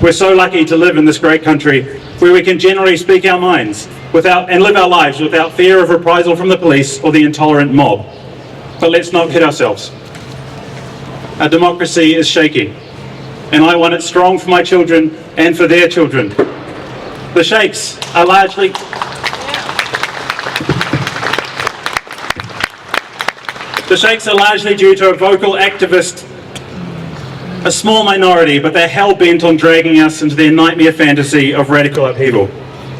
We're so lucky to live in this great country where we can generally speak our minds and live our lives without fear of reprisal from the police or the intolerant mob. But let's not kid ourselves. Our democracy is shaky, and I want it strong for my children and for their children. The shakes are largely due to a vocal activist, a small minority, but they're hell-bent on dragging us into their nightmare fantasy of radical upheaval.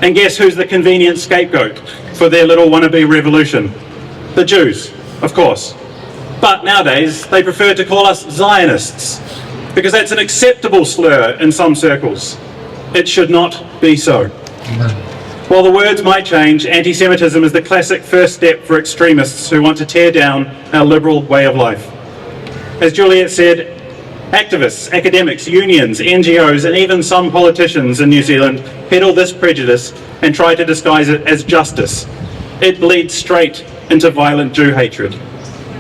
And guess who's the convenient scapegoat for their little wannabe revolution? The Jews, of course. But nowadays, they prefer to call us Zionists, because that's an acceptable slur in some circles. It should not be so. While the words might change, anti-Semitism is the classic first step for extremists who want to tear down our liberal way of life. As Juliet said, activists, academics, unions, NGOs, and even some politicians in New Zealand peddle this prejudice and try to disguise it as justice. It leads straight into violent Jew hatred.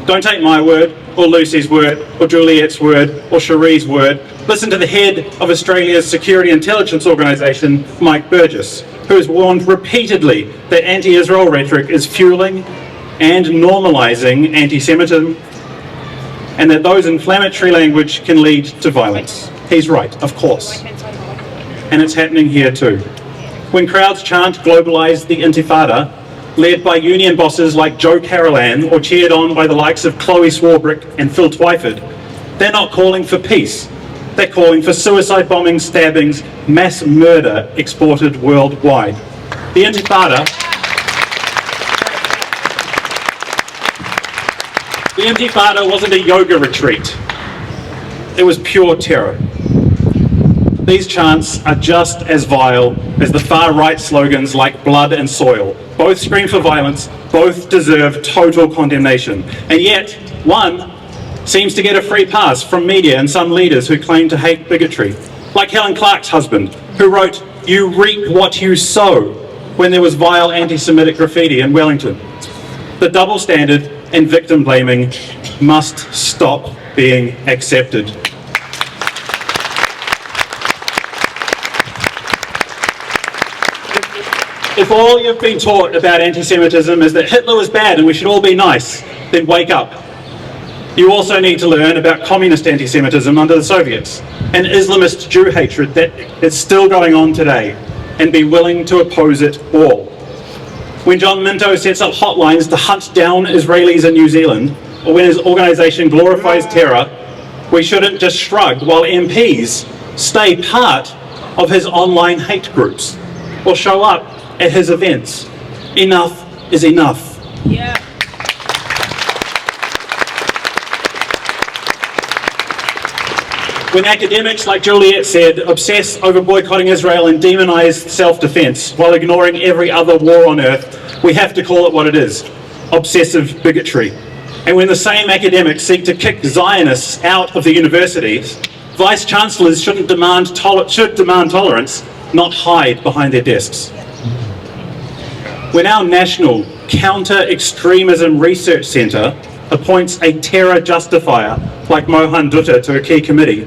Don't take my word, or Lucy's word, or Juliet's word, or Cherie's word. Listen to the head of Australia's Security Intelligence Organisation, Mike Burgess, who has warned repeatedly that anti-Israel rhetoric is fueling and normalising anti-Semitism, and that those inflammatory language can lead to violence. He's right, of course. And it's happening here too. When crowds chant "Globalise the Intifada," led by union bosses like Joe Carolan or cheered on by the likes of Chloe Swarbrick and Phil Twyford, they're not calling for peace. They're calling for suicide bombings, stabbings, mass murder exported worldwide. The Intifada wasn't a yoga retreat. It was pure terror. These chants are just as vile as the far-right slogans like blood and soil. Both scream for violence, both deserve total condemnation. And yet, one seems to get a free pass from media and some leaders who claim to hate bigotry. Like Helen Clark's husband, who wrote, "You reap what you sow," when there was vile anti-Semitic graffiti in Wellington. The double standard and victim blaming must stop being accepted. If all you've been taught about anti-Semitism is that Hitler was bad and we should all be nice, then wake up. You also need to learn about communist anti-Semitism under the Soviets and Islamist Jew hatred that is still going on today, and be willing to oppose it all. When John Minto sets up hotlines to hunt down Israelis in New Zealand, or when his organisation glorifies terror, we shouldn't just shrug while MPs stay part of his online hate groups or show up at his events. Enough is enough. Yeah. When academics, like Juliet said, obsess over boycotting Israel and demonise self-defence while ignoring every other war on earth, we have to call it what it is: obsessive bigotry. And when the same academics seek to kick Zionists out of the universities, vice-chancellors should demand tolerance, not hide behind their desks. When our National Counter-Extremism Research Centre appoints a terror justifier like Mohan Dutta to a key committee,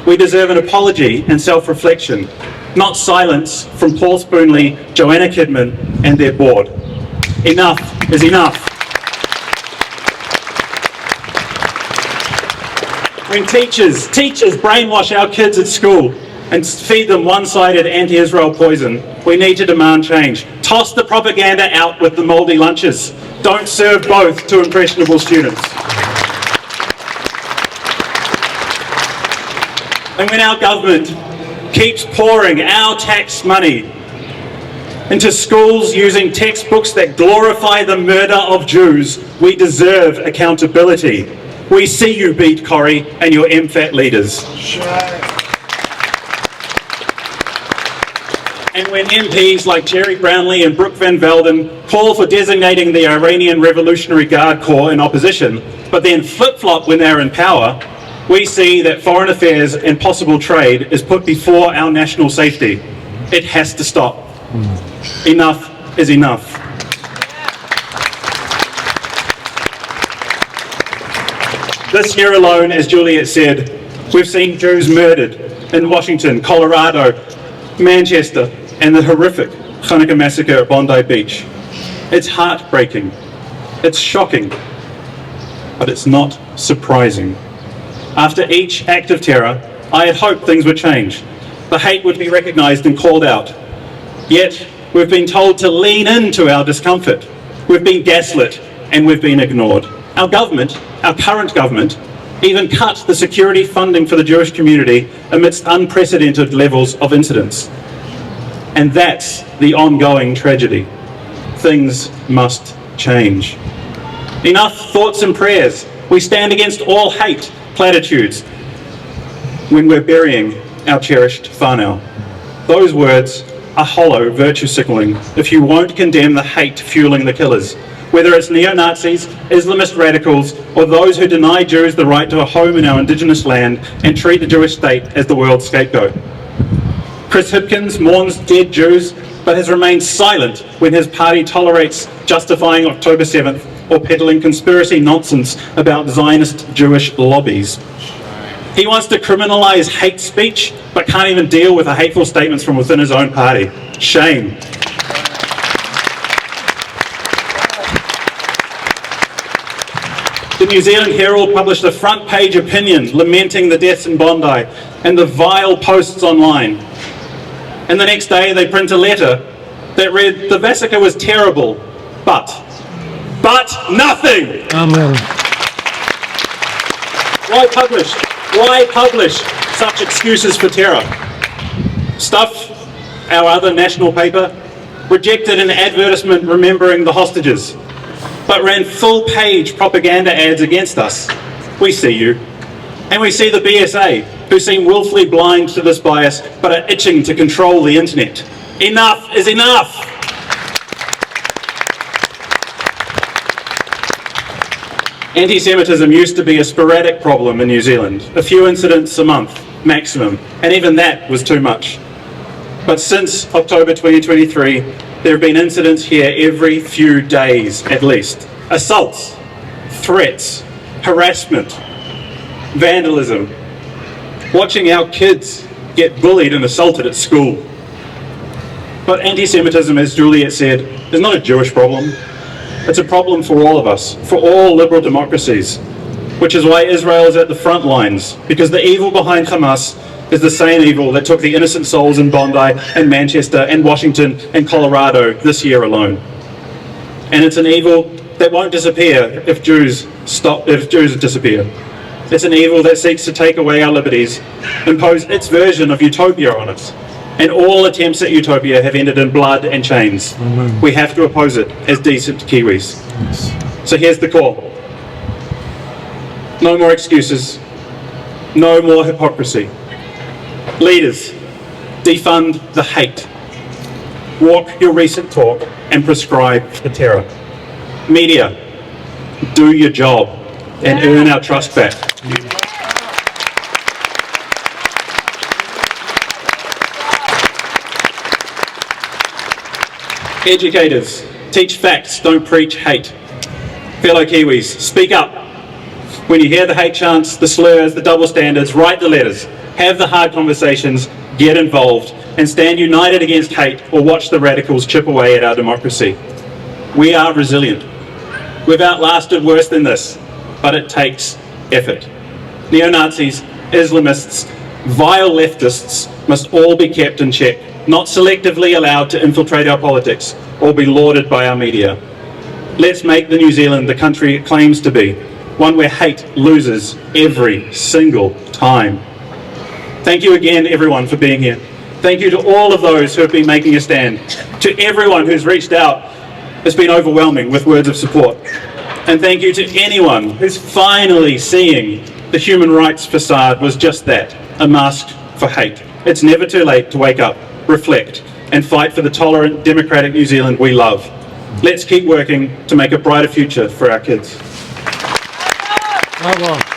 we deserve an apology and self-reflection, not silence from Paul Spoonley, Joanna Kidman and their board. Enough is enough. When teachers brainwash our kids at school and feed them one-sided anti-Israel poison, we need to demand change. Toss the propaganda out with the mouldy lunches. Don't serve both to impressionable students. And when our government keeps pouring our tax money into schools using textbooks that glorify the murder of Jews, we deserve accountability. We see you, Beat Corrie and your MFAT leaders. And when MPs like Jerry Brownlee and Brooke Van Velden call for designating the Iranian Revolutionary Guard Corps in opposition, but then flip-flop when they're in power, we see that foreign affairs and possible trade is put before our national safety. It has to stop. Enough is enough. This year alone, as Juliet said, We've seen Jews murdered in Washington, Colorado, Manchester, and the horrific Channukah massacre at Bondi Beach. It's heartbreaking, it's shocking, but it's not surprising. After each act of terror, I had hoped things would change. The hate would be recognised and called out. Yet, we've been told to lean into our discomfort. We've been gaslit and we've been ignored. Our government, our current government, even cut the security funding for the Jewish community amidst unprecedented levels of incidents. And that's the ongoing tragedy. Things must change. Enough thoughts and prayers. We stand against all hate platitudes when we're burying our cherished whānau. Those words are hollow virtue signalling if you won't condemn the hate fueling the killers, whether it's neo-Nazis, Islamist radicals, or those who deny Jews the right to a home in our indigenous land and treat the Jewish state as the world's scapegoat. Chris Hipkins mourns dead Jews, but has remained silent when his party tolerates justifying October 7th or peddling conspiracy nonsense about Zionist Jewish lobbies. He wants to criminalise hate speech, but can't even deal with the hateful statements from within his own party. Shame. The New Zealand Herald published a front page opinion lamenting the deaths in Bondi and the vile posts online. And the next day they print a letter that read, "The massacre was terrible, but nothing." Amen. Why publish such excuses for terror? Stuff, our other national paper, rejected an advertisement remembering the hostages, but ran full-page propaganda ads against us. We see you. And we see the BSA, who seem willfully blind to this bias, but are itching to control the internet. Enough is enough! Antisemitism used to be a sporadic problem in New Zealand, a few incidents a month, maximum, and even that was too much. But since October 2023, there have been incidents here every few days at least. Assaults, threats, harassment, vandalism, watching our kids get bullied and assaulted at school. But anti-Semitism, as Juliet said, is not a Jewish problem. It's a problem for all of us, for all liberal democracies, which is why Israel is at the front lines, because the evil behind Hamas is the same evil that took the innocent souls in Bondi and Manchester and Washington and Colorado this year alone. And it's an evil that won't disappear if Jews disappear. It's an evil that seeks to take away our liberties, impose its version of utopia on us. And all attempts at utopia have ended in blood and chains. Amen. We have to oppose it as decent Kiwis. Yes. So here's the call. No more excuses. No more hypocrisy. Leaders, defund the hate. Walk your recent talk and prescribe the terror. Media, do your job and earn our trust back. Educators, teach facts, don't preach hate. Fellow Kiwis, speak up. When you hear the hate chants, the slurs, the double standards, write the letters, have the hard conversations, get involved, and stand united against hate or watch the radicals chip away at our democracy. We are resilient. We've outlasted worse than this, but it takes effort. Neo-Nazis, Islamists, vile leftists must all be kept in check, not selectively allowed to infiltrate our politics or be lauded by our media. Let's make the New Zealand the country it claims to be, one where hate loses every single time. Thank you again, everyone, for being here. Thank you to all of those who have been making a stand. To everyone who's reached out, it's been overwhelming with words of support. And thank you to anyone who's finally seeing the human rights facade was just that, a mask for hate. It's never too late to wake up, reflect, and fight for the tolerant, democratic New Zealand we love. Let's keep working to make a brighter future for our kids. Bravo.